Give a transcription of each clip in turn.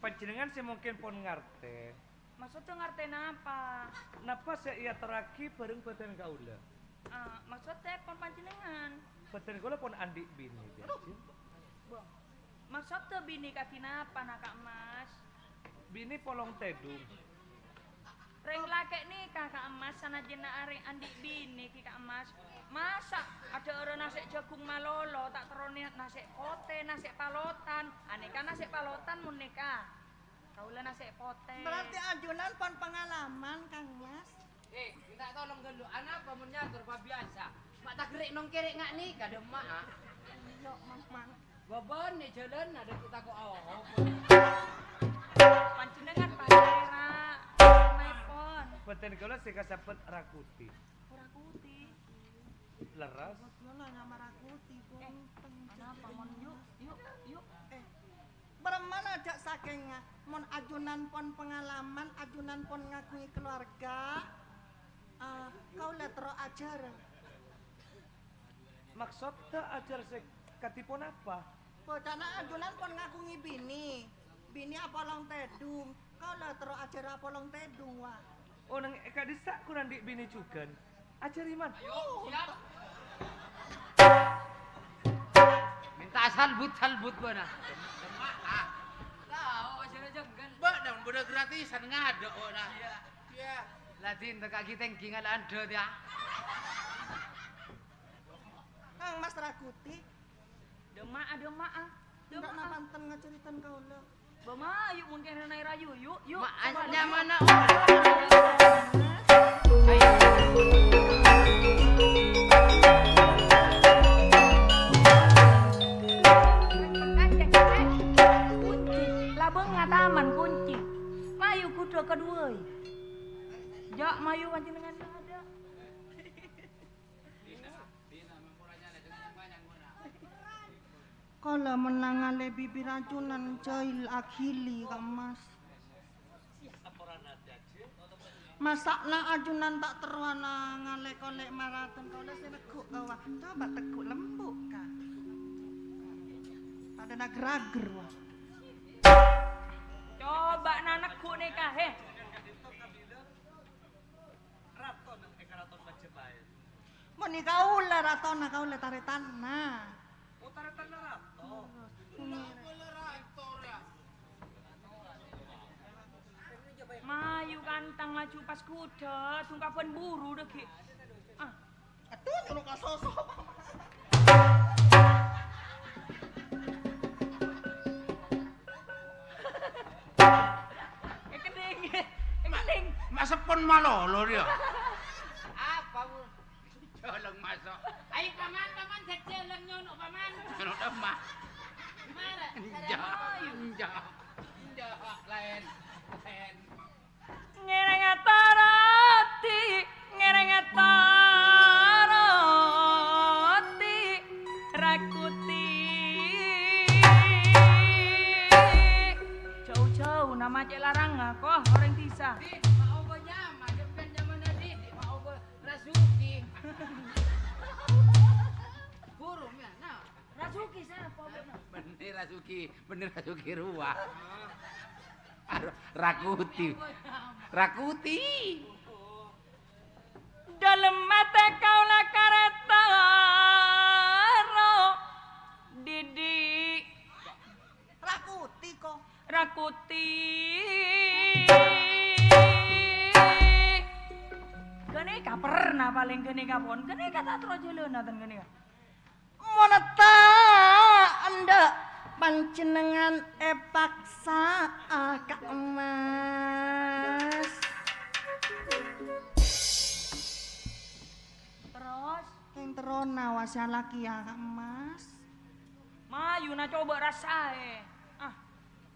panjenengan sih mungkin pun ngerti. Maksudnya ngerti apa? Napa saya iya teraki bareng badan kaula? Maksudnya pon panjenengan. Badan kaula pun andik bini biasa. Bang. Maksudnya bini kaki napa nak Kak Mas? Bini polong tedung. Reng laki nih kakak emas sana jena areng andik bini ki Kak Mas. Masa ada orang nasi jagung malolo tak teroni nasi pote nasi palotan. Aneka nasi palotan mun nikah. Kaulah nasi pote. Berarti ajunan pon pengalaman Kang Mas. Minta tolong dulu. Anak apa menyatur apa biasa? Mak tak gerik nong kerek ngak nih kada emak ah. Yo mang. Babon nih jalan ada kita kok awal. Panjenengan panera. Maipon. Badan kaula sih kasapet rakuti. Ora kuti. Leras. Yo lah nama rakuti Kenapa mon yuk. Beremana ada saking mon ajunan pon pengalaman, ajunan pon ngakui keluarga. Kau letro ajar. Maksudnya ajar saya katipun apa? Bodana ajunan pon ngakui bini. Bini apa long tedung. Kau letro ajar apa long tedung wah. Oh nang eka disak kurang dik bini juga. Ajar iman. Ayo, siap. Minta salbut mana? Demak ah. Tahu acara jenggan. Mbak, dan budak gratisan ngadok nah. Iya. Ladin teka kita gingal ando dia. Kang Mas Rakuti. Demak ah. Tidak napanten ngaceritan kau lo. Bama yuk mungkin renai rayu yuk. Maasnya mana? Labeng ngataman kunci. Mayu kudo kedua. Jak mayu panjenengan ada. Kalau menangale bibir racunan jail akhili Kang Mas. Masakna ajunan tak terwana ngalek-olek maraton kau lesi neguk kawah. Coba teguk lembut kah. Tak ada nagrager wah. Coba nanekku nikah he. Raton eka raton Majapahit. Mau ni kaula ratona kaula taretana. Utara tanah raton. Mayu kantang maju pas kuda, tungkapan buru deh ki. Aduh nyuruh kasosok. Kening. Masa pon malolo dia. Apa mu? Colong masuk. Ayo paman jajalan nyono paman. Kalau demak. Mara. Enjak lain. Ngereng atarati, rakuti. Jauh-jauh nama cek larang kok orang tisa. Mau go nyama, depan zaman tadi mau go rasuki. Burung ya, nah. Rasuki siapa benar? Bener Rasuki ruah. Rakuti. Dalam mata kau lah kareta Didi Rakuti kok. Rakuti Gani ka pernah paling gani ka pon Gani ka tak terus jalan natan gani ka Moneta anda panjenengan paksa Kak Mas. Terus Yang terona wasya laki ya Kak Mas. Mayu na coba rasae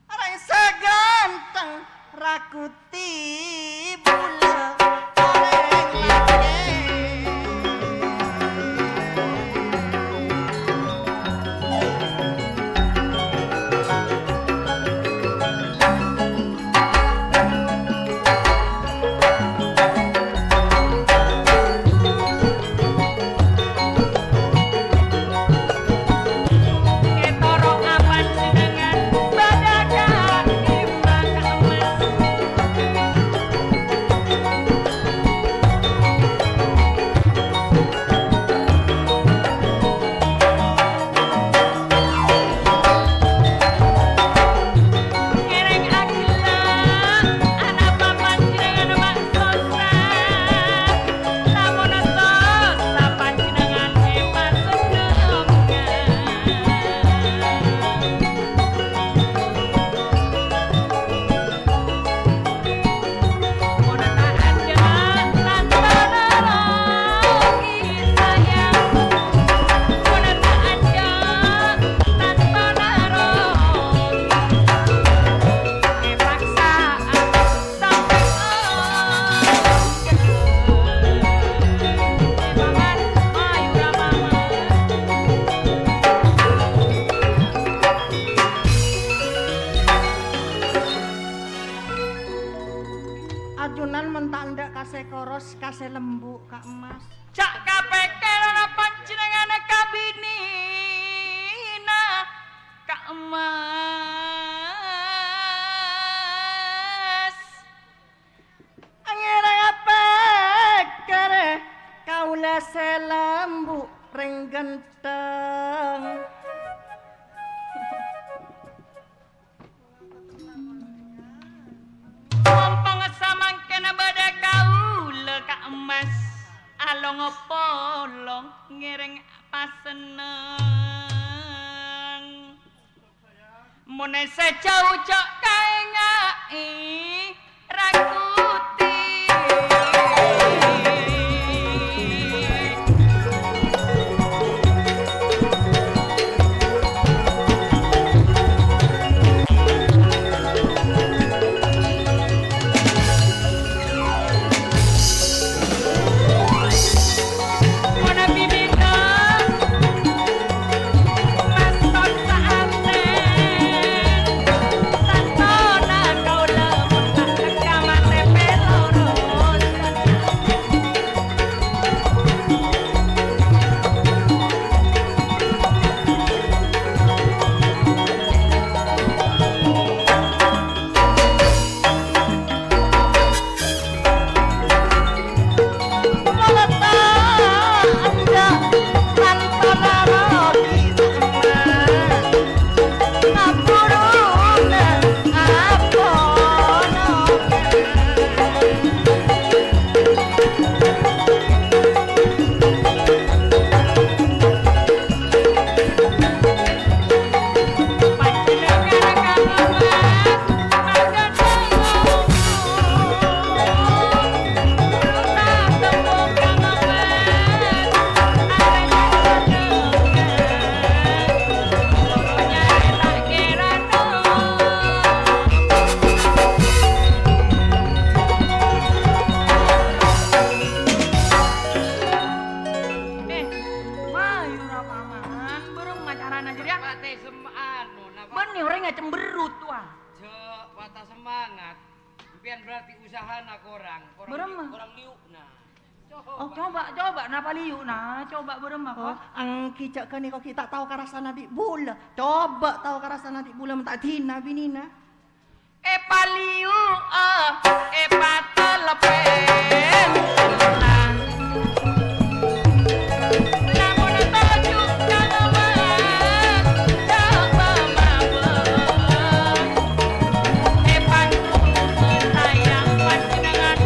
Orang seganteng Rakuti bula orang lagi. Ketoro apan jenengan badakan iman Ajunan mentak ndak kase koros kase lembu Kak Emas. Cak kapeker ana panjenengane kabinina Kak Emas. Angera apa kare kaula selambu ring genteng. Mumpung samangkene badhe kaula Kak Emas. Along polong ngiring paseneng. Mune sejauh-jauh kae ngai rakuti. Kijak kan kok kita tahu karasana di bula. Coba tahu karasana di bula tak dina binina. Paliu patelepen. Namun tajuk kalawan coba mabuk. Pantu sayang panjenengan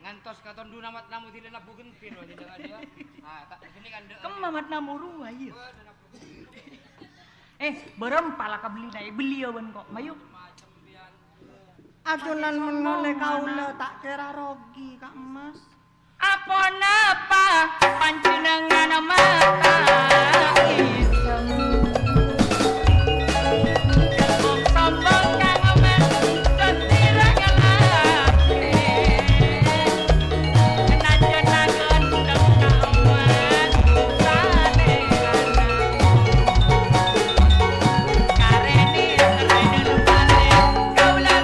ngantos katon du namat namu dile nabu gentir wae jangan dia. Nah, tak gini kan dek. Kemamat namu ruwa ieu. Berem pala kabeli nae beli awan kok. Mayu. Ajunan menole kaula tak kira rogi Kak Emas. Apa napa panjenengan mata iseng sombong kang men ketirang lati najen-najen deng kawan sane kareni tereden pate kaula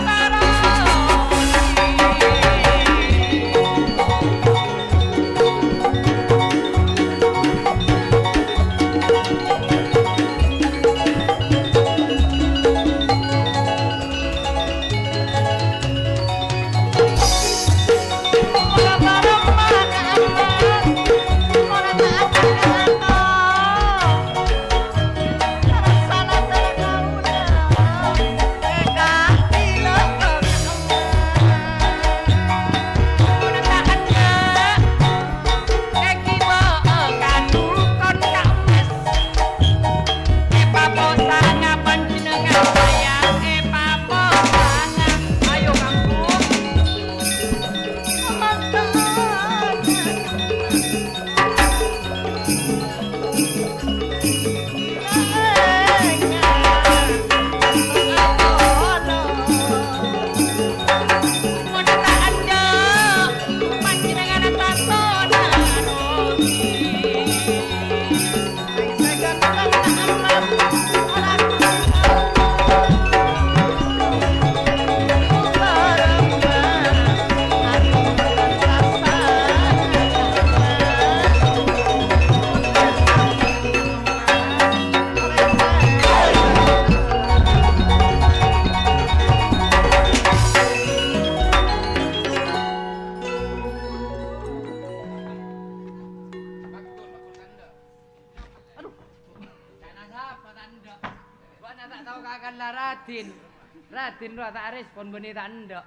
Ratin lu tak respon beni tak ndak.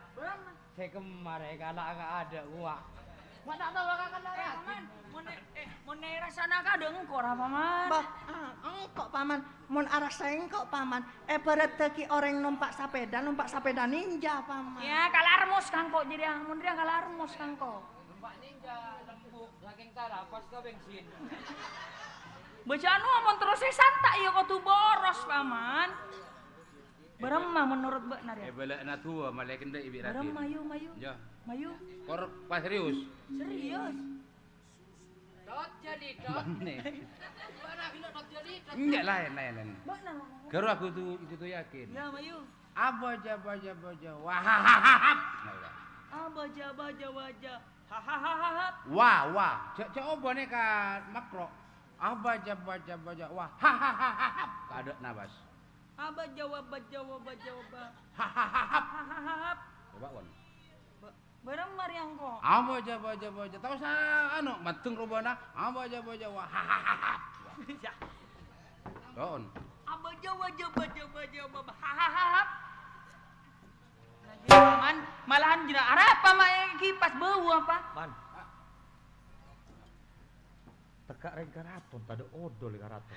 Saya kemarin kalau agak ada gua. Mak tak tahu kakak Ratin. Mun rasana ka ada engko ra paman. Bah, engkok paman, mun arah saya engkok paman. Ibarat teki orang numpak sepeda ninja paman. Ya, kalarmos kangko jadi mun dia kalarmos kangko. Numpak ninja lembuk saking tara pas ke bensin. Bejanu amun terus santak ya kok tu boros paman. Beremah menurut Mbak Nadia. Bela na tua malah kenda ibi Ratin. Berem mayu. Ya. Mayu. Kor pas serius. Serius. Dot jadi dot. Bane. Mana hilo dot jadi dot. Enggak lain. Mbak na. Garu aku tuh yakin. Ya Mayu. Abaja. Wah. Abaja wajah. Hahaha. Wah. Cek obone kan makro. Abaja. Wah. Kada nabas. Abaja. Hahaha. Coba wan. Berem mariang ko. Abaja. Tahu sa ano matung robana. Abaja. Wah. Don. Abaja. Hahaha. Man, malahan jina ara apa mae kipas bau apa? Man. Teka reng karaton, tada odol karaton.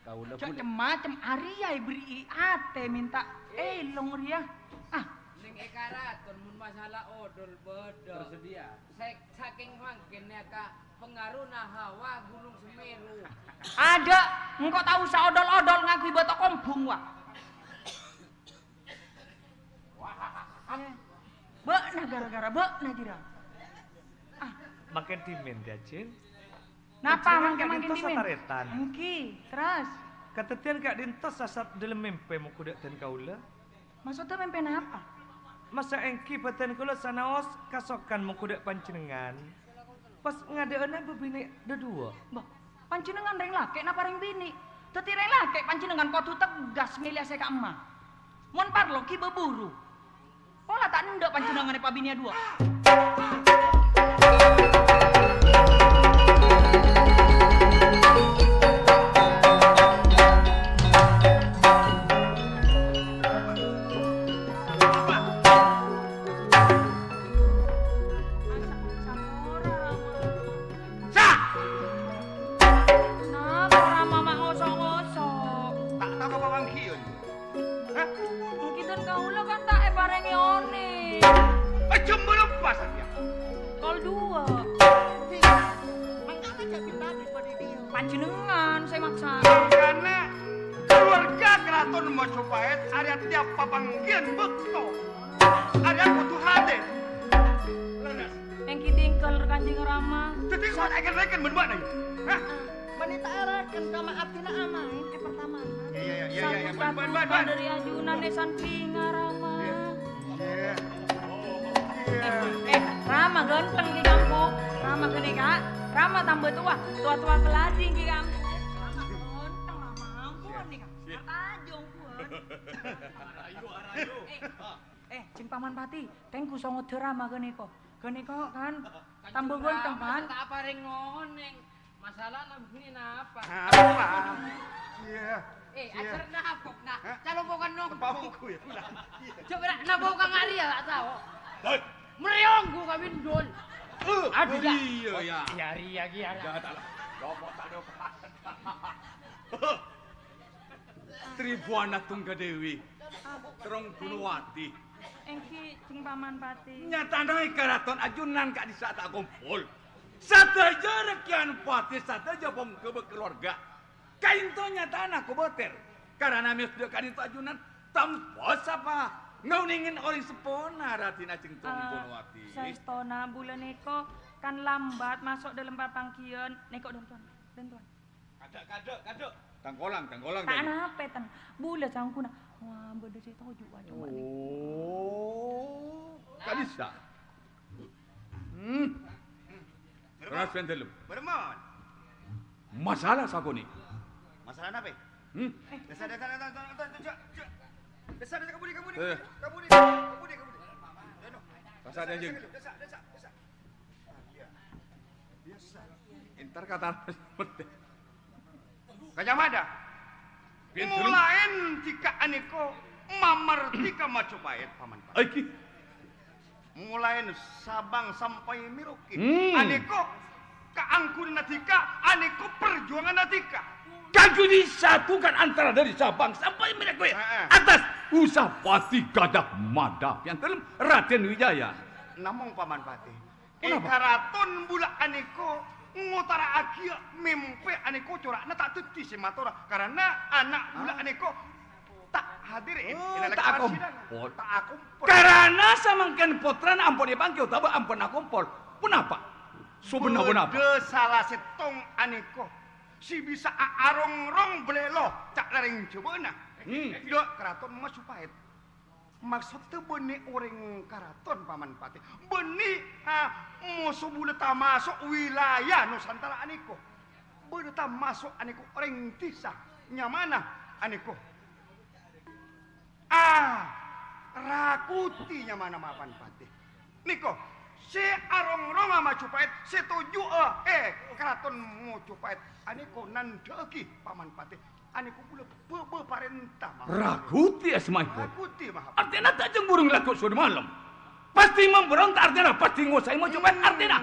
Kau udah Cok macam Arya beri ate minta elong ria. Ning ekaraton mun masalah odol bodo. tersedia. Saking mangkene ka pengaruhna hawa Gunung Semeru. Ada, engkau tahu sa odol-odol ngaku botok kombung wah. Bekna gara-gara bekna jira. Makin dimen dia Cin. Napa Pancingan makin dintos dimin? sataretan. Engki, terus. Katetian kak dintos sasat dalam mimpi mu kudak dan kaula. Maksudnya mimpi apa? Masa engki batan kula sanaos kasokan mu kudak pancinengan. Pas ngadaana bebini dua. Bah, pancinengan reng lake napa reng bini? Teti reng lake pancinengan kotu tegas milih saya ke emak. Mon parlo ki beburu. Pola tak ndak pancinengan pa bini dua. panjenengan saya maksa. Karena keluarga keraton Majapahit ada tiap papanggian bekto. Ada kudu hadir. Lenes. Yang kitingkel Kanjeng Rama. Jadi kau akan berdua nih. Hah? Wanita arakan kama abdina amain pertama. Iya. Satu dari ajunan Nesan Pinga Rama. Iya. Rama ganteng di kampung. Rama gede kak. Rama tambah tua kelading di kampung. Rama ganteng, Rama ampun nih kak. Tajong pun. Cing Paman Pati, tengku songo Rama gene kok. Gene kok kan tambah ganteng kan. Tak apa ring ngoneng. Masalah begini napa? Apa? Iya. Ajar napok nah. Calon bukan nong. Pawangku ya. Coba nak napok kang ari ya tak tahu. Meriong gua kami dol. Aduh iya ya. Yari ya giara. Tribuana Tunggadewi. Terong Gunawati. Engki Cing Paman Pati. Nyatanai keraton ajunan kak di saat aku kumpul. Sataja rekian pati, sataja bongke keluarga. Kainto nyatana aku boter. Karena mis dia kainto ajunan tampos apa? Ngauningin orang sepona Ratina Cing Gunawati. Saestona bulan Neko kan lambat masuk dalam papangkian. Neko dan tuan. Kadek. Tangkolang. Tak nape tan. Bulan sangkuna. Wah, beda saya tahu juga cuma nih. Oh, kadisa. Keras pentelum. Bermon. Masalah saku nih. Masalah apa? Desa. Desa kabudi. Desa anjing. Desa. Biasa. Entar kata seperti. Kajamada. Mulain jika aniko mamartika Majapahit Paman Pati. Aiki. Mulain Sabang sampai Merauke. Aniko keangkuran natika, aniko perjuangan natika. Kau disatukan antara dari Sabang sampai Merauke. Atas Usapati Gadah Mada yang dalam Raden Wijaya. Namung Paman Pati. Kenapa? Karaton bulak aniko ngutara agia mimpi aniko corakna tak tuti si matora karena anak bulak aniko tak hadir tak akumpul. Tak akumpul. Karena samangken potran ampun dipanggil tahu ampun akumpul. Punapa? Subena-bena apa? Bede salah setong aniko si bisa arong-rong belelo cak laring cobeuna. Dok keraton Majapahit. Maksudnya benih orang karaton Paman Pati. Benih musuh buleta masuk wilayah Nusantara aniko. Buleta masuk aniko orang desa. Nyamana aniko. Rakuti nyamana Paman Pati. Niko, si arong-rong Majapahit setuju keraton Majapahit aniko nandegi Paman Pati. Aniko pula beparentah. Rakuti asmaipun. Rakuti mah. Artinya tak jeng burung laku sudah malam. Pasti memberontak artinya pasti ngusai mau coba artinya.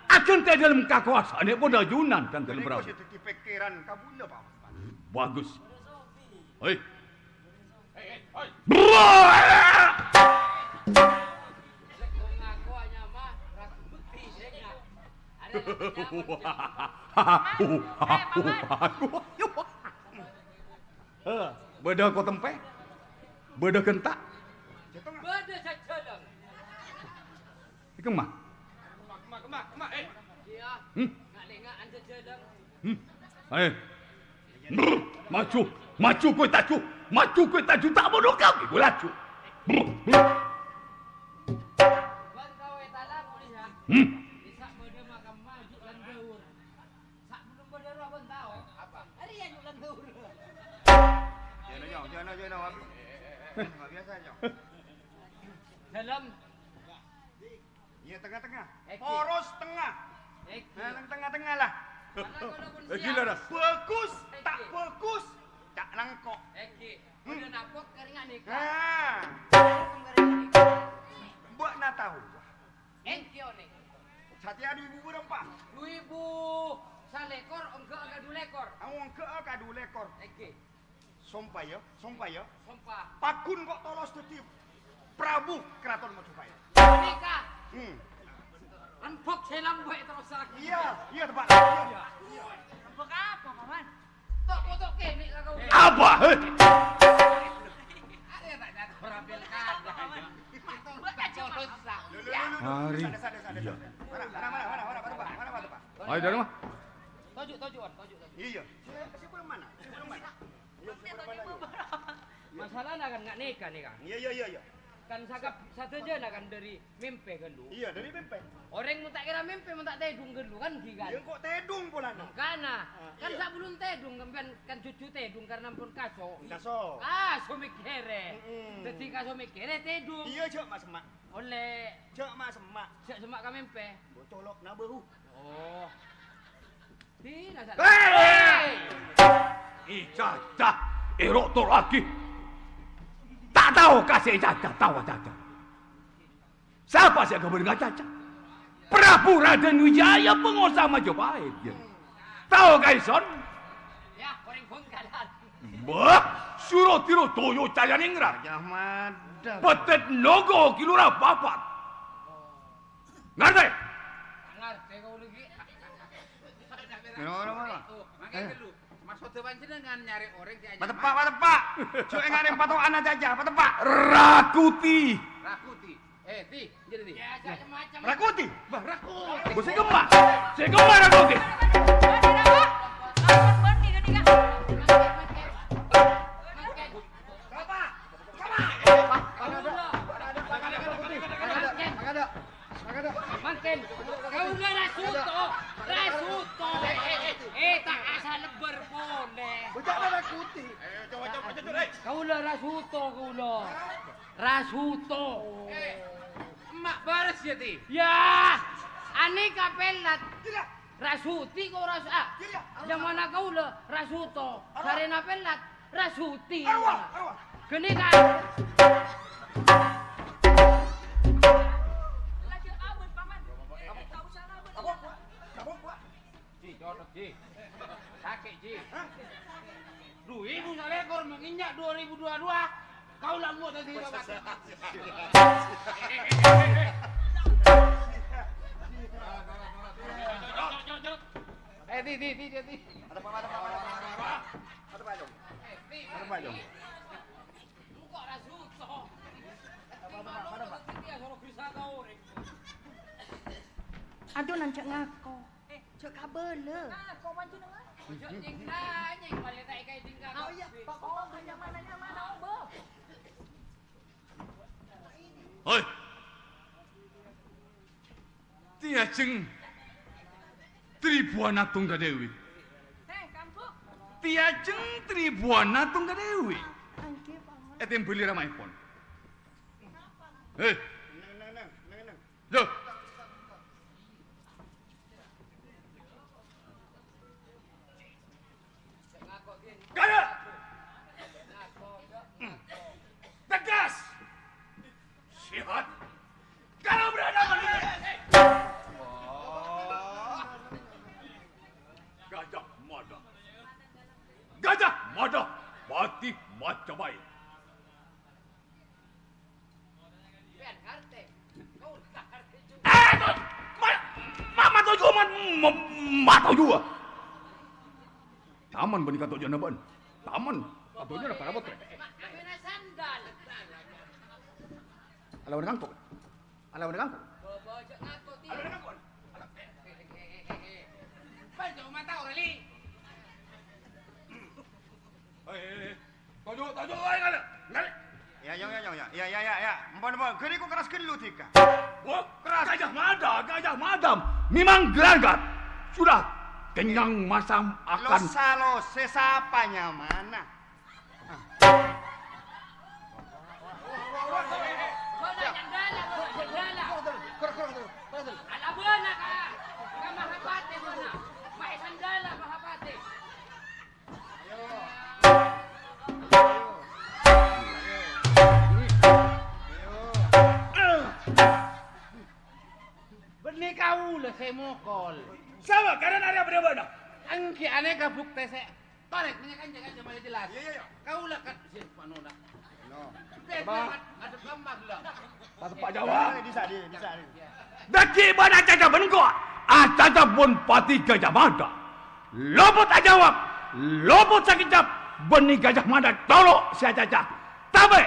Akan tak dalam kekuasaan ini pun ajunan dan dalam berapa. Ini kau di pikiran kabula Pak. Bagus. Hei. Ngaku hanya mah ratu bukti saya. Beda kau tempe, beda kentak, Beda saja dong. ikan mah. Kemak. Iya. Ngalengak anda jadang. Ayo, maju kau taju tak bodoh kau, ibu laju. Ban kau etalah boleh ya. Bisa beda makam maju dan gaur. Sak belum beda abang tahu apa? Hari yang jualan gaur. Jangan. Enggak biasa aja. Dalam Iya tengah-tengah. Eki. Poros tengah. Nah, tengah-tengah lah. Gila dah. Bagus, tak bagus. Tak nangkok. Eki, udah napok keringan nih. Nah, buat nak tahu. Eki onek. Satya di ibu berempat. 2000 salekor enggak ada 2 lekor. Awang ke kadu lekor. Eki, Sumpah ya. sumpah. Pakun kok tolos tetip. Prabu Keraton Majapahit. Nikah. Anpok selam baik terus lagi. Iya tepat. Iya. Bok apa, Paman? Tok foto kene kau. Apa? Ada tak ada berapel kada. Hari. Iya. Mana, Pak? Ayo dari mana? Tojuk. Iya. Sebelum mana? Masalahnya kan nggak nikah nih, Kang. Iya. Kan satu aja kan dari mimpi gelu. Iya, dari pempek. Orang mu tak kira mimpi mu tak tedung gelu kan gigan. Iya kok tedung pula nah. Kana, kan iya. sak belum tedung kan cucu tedung karena pun kaso. Kaso. Kaso mikere. Mm-mm. Jadi kaso mikere tedung. Iya, Cok Mas Semak. Oleh Cok Mas Semak. sek semak ka mimpi. Bocolok na baru. Oh. Tidak salah. Hei! Ijazah erok lagi. Tak tahu kasih ijazah, tahu saja. Siapa sih yang kau beri ijazah? Prabu Raden Wijaya pengusaha Majapahit. Ya. Tahu Kaison? Ya, orang bongkaran. Bah, suruh tiru toyo caya ningrat. Gajah Mada. Petet nogo kilura papat. Ngerti? Ngerti kau lagi. Mana? Makanya lu maksud panjenengan nyari orang di aja. Patepak. Cok ngarim patung anak jajah, patepak. Rakuti. Rakuti. Ti, jadi ti. Ya, macam-macam. Rakuti. Bah, Rakuti. Gue segema Rakuti. Makin, kau udah rasuto. Tak asal lebar boleh. Bocah Rakuti. Kau udah rasuto, Rasuto. Emak baris ya ti. Ya, ane kapelat. Rasuti kau yang mana kau udah rasuto. Sarena pelat, rasuti. Gini kan. Ji. Sakit, Ji. Duh, ibu salekor menginjak 2022. Kau lah muat tadi babat. Ti. Ada apa dong? Lu kok rasuto? Aduh nancak ngako. Cok kabele. Kau panjenengan? Nyeng balik tak ikai tinggal. Oh iya, pokoknya nyaman Bo. Hei. Tiajeng Tribuana Tunggadewi. Kamu. Tiajeng Tribuana Tunggadewi. Angke paman. Etem beli ramaipun. Hei, Neng. yo. Gaya. Tegas. Sihat. Kalau berada menilai. Gajah Mada. Patih Majapahit. Mata juga mata juga. Taman benih kato jana ban. Taman katonya ada para botre. Kena sandal. Alawan kangkung. Bojok ngaku ti. Panjo mata orali. Tojo ay ngale. Ya. Empon. Gini kok keras gelu tika. Wah, Gajah Mada. Memang gelagat. Sudah kenyang masam akan Lo sesapanya mana? Bona jandala. Ala bona ka. Ka mahapate bona. Mai sandala mahapate. Benih kau lah saya mokol. sama karena ada benda-benda. Angki aneh ka bukti saya. Tarik kan jangan malah jelas. Iya. Kau lah kan si panona. No. Ada gambar lah. Pak Jawa. Bisa. Daki bana caca bengko. Caca pun pati Gajah Mada. Loput aja jawab. Loput sakijap. Beni Gajah Mada tolok si Acaca. Tabe.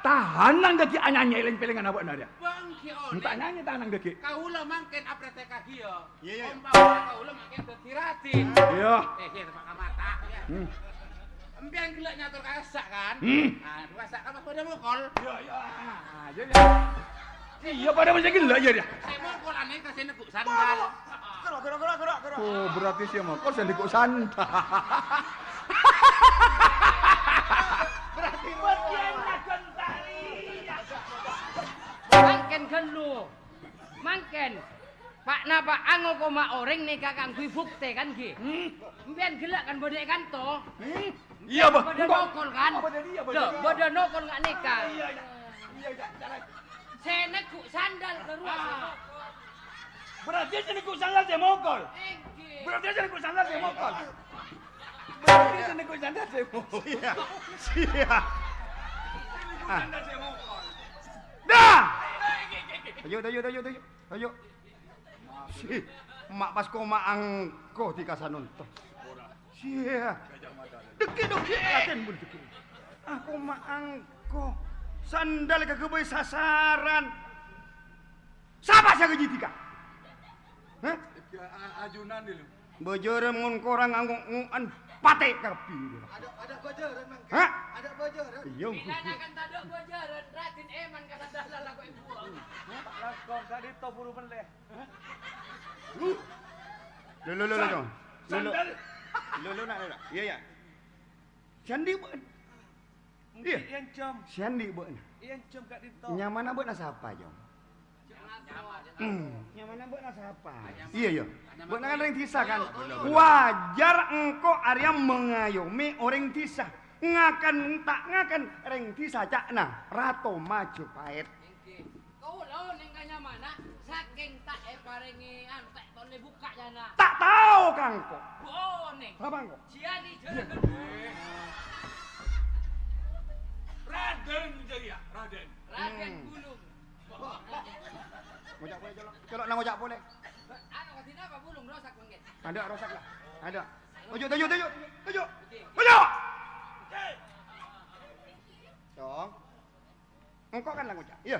Tahanang deki anyanya eleng pelengan abak nadia. Bang ki one. Entah nyanyi tahanang deki. Kaula mangken aprete ka kieu. Iya. Umpama kaula mangken betiratin. Iya. Tepak mata. Empian gelek nyatur kasak kan? Nah, kasak kan pada mokol. Iya. Iya pada masih gila ya dia. Saya mokol aneh kasih nekuk sandal. Gerak. Oh berarti sih mah kau sendiri kok santa. Berarti bagiannya gentari. Mangken gelu. Mangken. Pak napa anggo koma orang nih kakang kui bukti kan ki. Empian gelek kan bodek kan toh. Iya bah. Bodo nokol kan? Iya Bodo nokol nggak nikah. Iya. Saya nekuk sandal ke ruang. Berarti sendiri kok sandal saya mokol. Engke. Berarti sendiri kok sandal saya mokol. Berarti sendiri kok sandal saya mokol. Sia. Sandal saya mokol. Dah. Ayo. Si, mak pas koma angko di kasanon toh. Sia. Deki laten bun deki. Aku mak angko. Sandal kagak sasaran. Siapa sih kejitika? Hah? Ajunan dulu. Bojore mun korang nganggung pate karpi. Ada bojoran mang. Hah? Ada bojoran. Iya. Pilana kan tadok bojaran, Ratin Eman kata dalah lagu ibu. Lakon tadi to buru meleh. Lo. Sandal. Lo nak. Iya. Sandi beun. Iya. Yang jam. Sandi beun. Yang jam kat dito. Nyamana beun siapa, Jong? Nyamana beun siapa? Iya. Beun kan orang Tisa kan. Wajar engko Arya mengayomi orang Tisa. Ngakan orang Tisa cakna Rato Majapahit. Kau lo ning mana? Saking tak paringi antek tone buka jana. Tak tahu kangko. Oh ning. Apa kangko? Ciani jeuh. Raden jadi ya, Raden. Raden Bulung. Ngojak boleh colok nang ngojak boleh. Anu katina apa bulung rosak mangke. Ada rosak lah. Ada. Tuju. Dong. Engkau kan lang ngojak. Iya.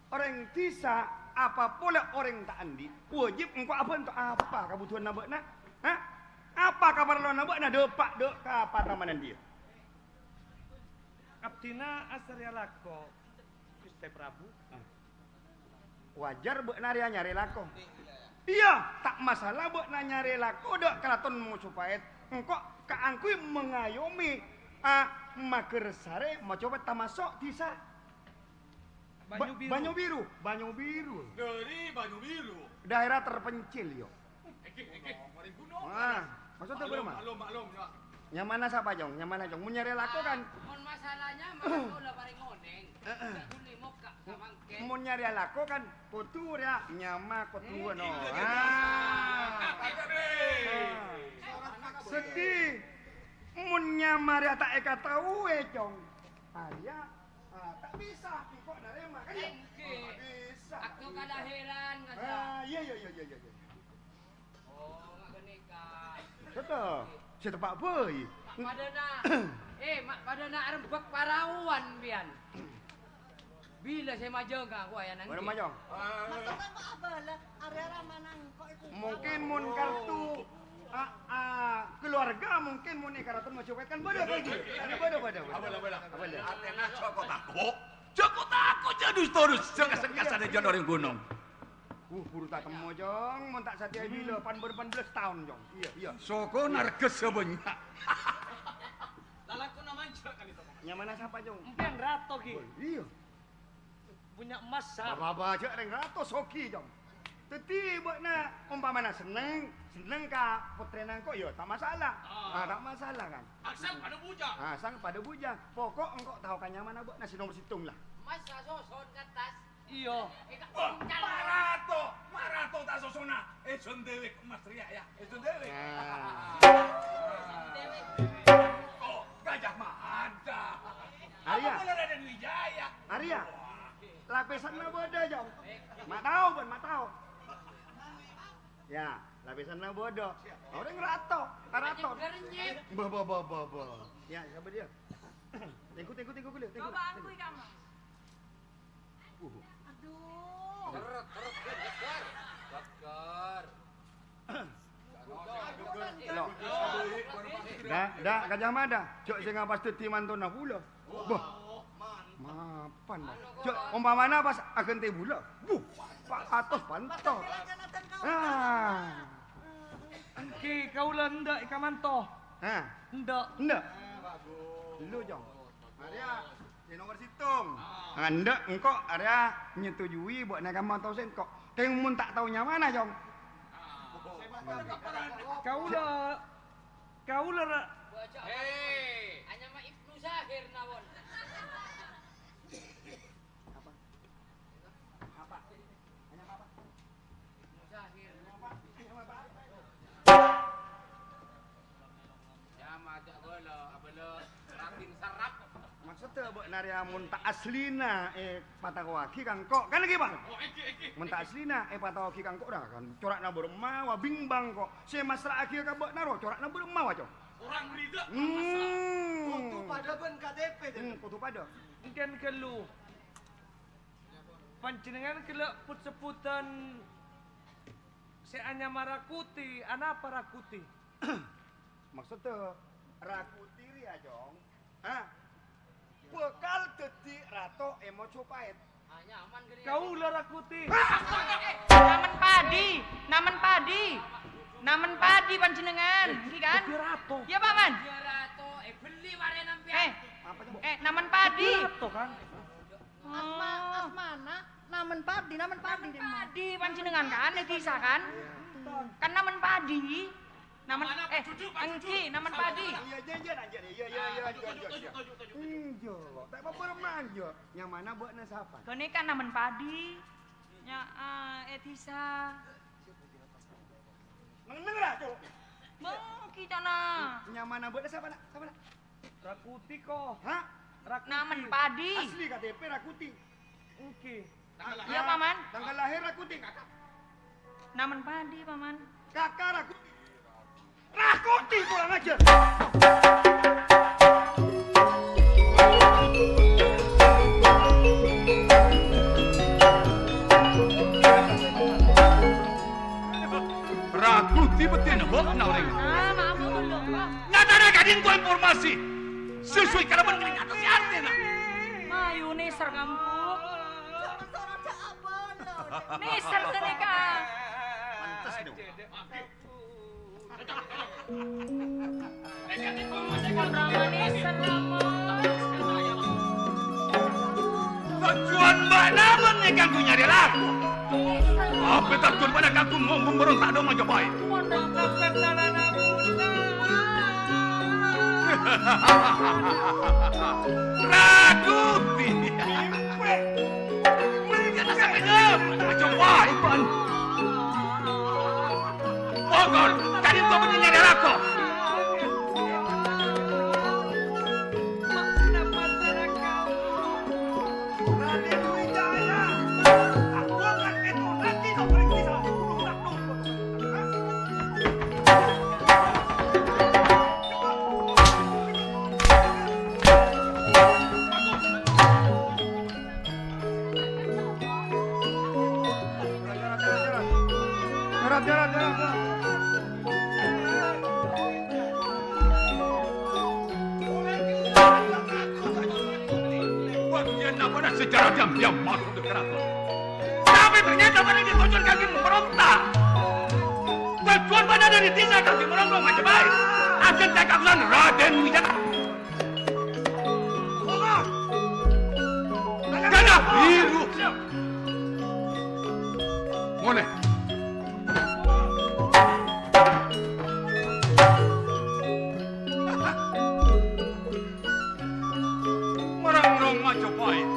Orang Tisa apa pula orang tak andi. Wajib engkau apa untuk apa kebutuhan nabekna? Hah? Apa kabar lo nabekna depak dek ka patamanan dia? Abdina asarya lako. Gusti Prabu. Wajar bek naria nyari lako. Iya, tak masalah bek nyari lako dek keraton Majapahit. Engkau kaangkui mengayomi mager sare mau coba tamasok Tisa. Banyu biru. Dari Banyu Biru. Daerah terpencil yo. Mari gunung. Maksudnya berapa? Maklum ya. Yang mana siapa Jong? Yang mana Jong? Mau nyari lako kan? Mon masalahnya mah kula paring ngoneng. Kuli moka samangke. Mau nyari lako kan? Putur ya, nyama kotuan no. Sedih. Mun nyamar ya tak eka tahu Jong. Arya tak bisa kok narema kan? Engke. Bisa. Aktu kelahiran ngasa. Iya. Oh, nggak nikah. Betul. Saya tepak boy. Padana. Padana rembek parawan pian. Bila saya maju enggak aku aya nang. Mana majong? Maksudnya kok abala area manang kok iku. Mungkin mun kartu keluarga mungkin mun karaton Majapahit kan bodoh lagi. Ada bodoh. Abala. Atena Joko tako jadi terus sekas ada jodoh orang gunung. Buru tak temu Jong, mun tak satia bila 18 tahun Jong. Iya. Soko narges sebanyak. Lalaku namanya kan itu. Yang mana siapa Jong? Empian rato ki. Iya. Punya emas sar. Baba aja reng rato soki Jong. Teti buatna umpamana seneng ka putrena kok ya tak masalah. Tak masalah kan. Aksang pada bujang. Sang pada bujang. Pokok engkau tahu kan yang mana buatna si nomor situng lah. Mas soson katas. Iya. Kita Wah, uncal. Marato tak sosona. Esun dewe Mas Ria ya. Esun dewe. Oh, Gajah Mada. Arya. Apa boleh Raden Wijaya? Arya. Lapisan na boda Jong. Mak tahu. Ya. lapisan na bodoh. Orang rato. Ba. Ya, siapa dia? Tengok dulu. Coba aku ikan mas. Aduh. Dah, Gajah Mada. Cok sing ngapas teti mantona pula. Bah. Mapan. Cok umpamana pas agen teh pula. Pak atos pantok. Ah. Engki kaula ndak ikan mantoh. Hah? Ndak. Lu jong. Area di nomor situng. Ndak engkau area nyetujui buat naik mantau sen kok. Teng mun tak taunya mana jong. Kaula Hei, hanya mah Ibnu Zahir nawon. Apa? Ibnu Zahir. Ya mah ajak bola, abelo ratin sarap. maksudnya buat naria mun tak aslina patawaki kangkok kan lagi bang. Mun tak aslina patawaki kangkok dah kan corak na bermawa bingbang kok. Saya masra akhir ka buat naro corak na bermawa cok. Orang berida. Kutu pada ben KTP. Kutu pada. Kan kelu. Panjenengan kela put-seputan seanya marakuti, anapa rakuti? Maksudnya rakuti ria jong. Hah? Bekal dadi rato emo copait. Hanya aman gini. Kau lah rakuti. Namen padi panjenengan, iki kan? Rato. Ya paman. Dia rato, beli ware nampian. Apa coba? Namen padi. Rato kan? Asmana, namen padi Namen padi panjenengan kan, Netisa kan? Kan namen padi. Namen engki namen padi. Iya. Injo, tak apa bermanja. Yang mana buat nasapa? Kene kan namen padi. Ya Etisa. Mendengar tuh. Mengki cana. Yang mana buat nasapa nak? Siapa nak? Rakuti kok. Hah? Rakuti. Namen padi. Asli KTP Rakuti. Engki. Iya paman. Tanggal lahir Rakuti kakak. Namen padi paman. Kakak Rakuti. Rakuti kurang ajar. Rakuti betina bok na orang. Maaf dulu. Nada kadin ko informasi. Sesuai kalaban kini atas arte na. Mayu neser kamu. Sorot apa lo? Neser kene ka. Pantes dong. Kondrama neser kamu. Tujuan mana menikah ku nyari laku. Apa takut pada kaku ngomong berontak dong aja baik. Kondrama pertalana Rakuti. Dia tak sampai jam. Macam baik pan. Pokok, kadin kau punya nyari laku. Raden Wijaya. Aku akan itu nanti kau berhenti sama guru nak nunggu. Jarak. Bagian apa dah secara diam-diam masuk ke keraton. Tapi ternyata pada di tujuan kaki memberontak. Tujuan pada dari tiga kaki merongrong macam baik. Akan saya kakulan Raden Wijaya. Gana biru. Boleh. Merongrong macam baik.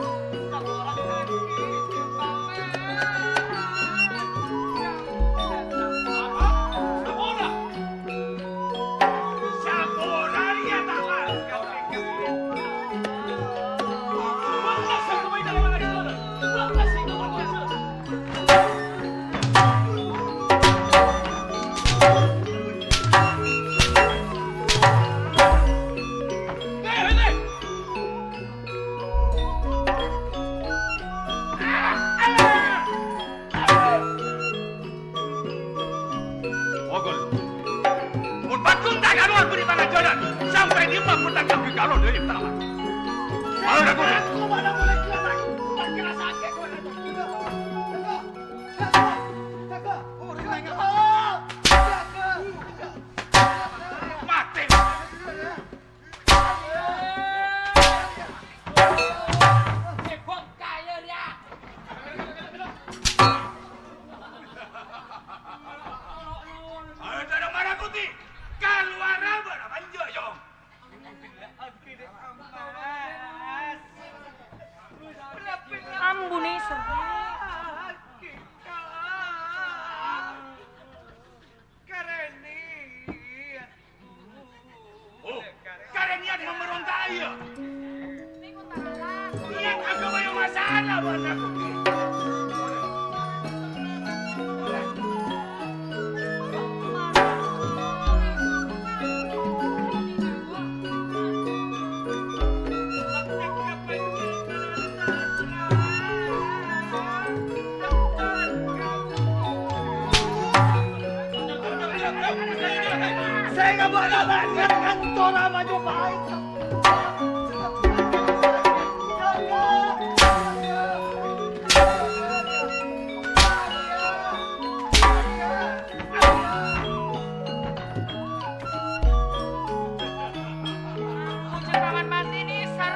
Kalau dia pertama. Mana Rakuti? Aku mana boleh kelihatan? Makin sakit kau itu. Jaga. Oh, jaga. Mati. Heboh kaya dia. Ayo tak ada mana Rakuti. Keluar apa? Banjir jom. Ambune seru. Oh, karena niat memberontak aja. Niku talah. Niat agama yang masalah buat Rakuti. Saya nggak buat apa, kantor maju baik. Ujung paman mati nih ser.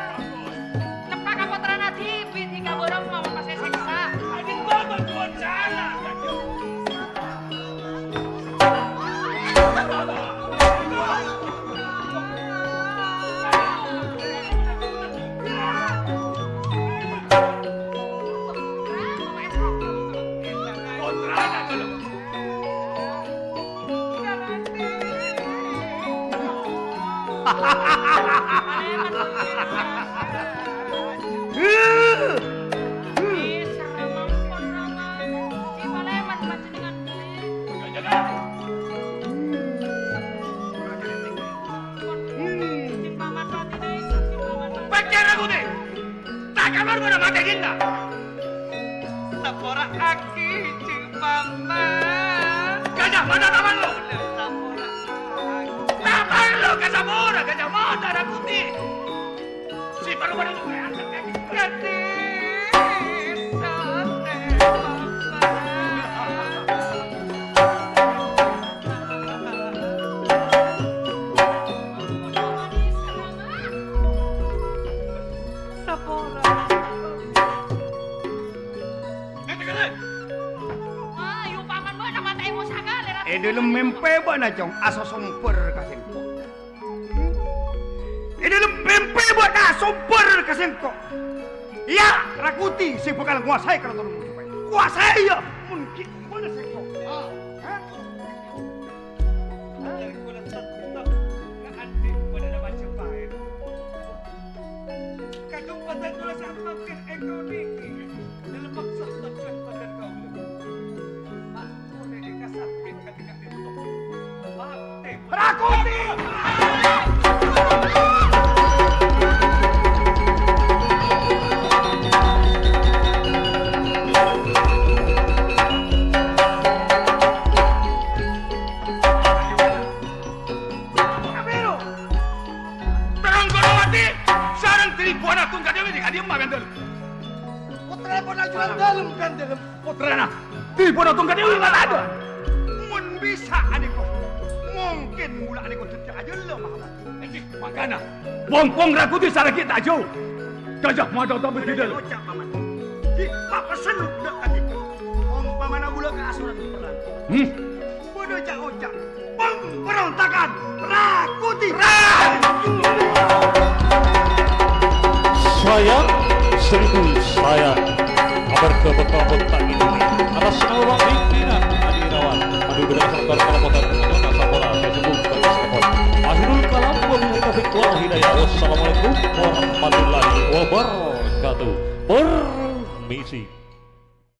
Nepak apa terana dibit hingga borong mau pasai siksa. Adik bapak tuan salah. Kontrana kalau. Pakai Rakuti. Tak kabar pada mati kita. Sapora aki cing mama. Gajah mana taman lo? Sapora aki. Taman lo gajah mana? Gajah mana Rakuti? Si baru pada lu angkat kaki. Kati sate Sapora. Ayo paman mo na matay mo sa galer. Dalam mempe bana jong aso somper kasengko. Dalam mempe bana somper kasengko. Ya, Rakuti si bakal kuasai keraton Majapahit. Kuasai ya, mungkin mana sengko. Yang kula tetap keanti pada nama Majapahit. Kadung pada kula sampaikan engkau niki dalam maksud tujuan pada kau. Aku ini kasapin ketika itu. Mati. Rakuti! Terang kono mati. Sarang Tribuana Tunggadewi di kadiam makan dulu. Putra pun ajuan dalam kan dalam. Putrana. Tribuana Tunggadewi mana ada? Mun bisa adikku. Mungkin mula adikku tidak aja lo Mahabat. Makana. Wong-wong Rakuti sarang kita jauh. Gajah Mada tapi tidak. Ocak paman. Di papasan udah adikku. Om pamana gula ke asuran perang. Bodoh ocak. Pemberontakan Rakuti. Saya kabar kebetulan ini atas nama pimpinan Adi Irawan Adi berdasar kelompok Nasional Sapora saya sebut sebagai Sekon akhirul kalam wabillahi taufiq wal hidayah wassalamualaikum warahmatullahi wabarakatuh. Permisi.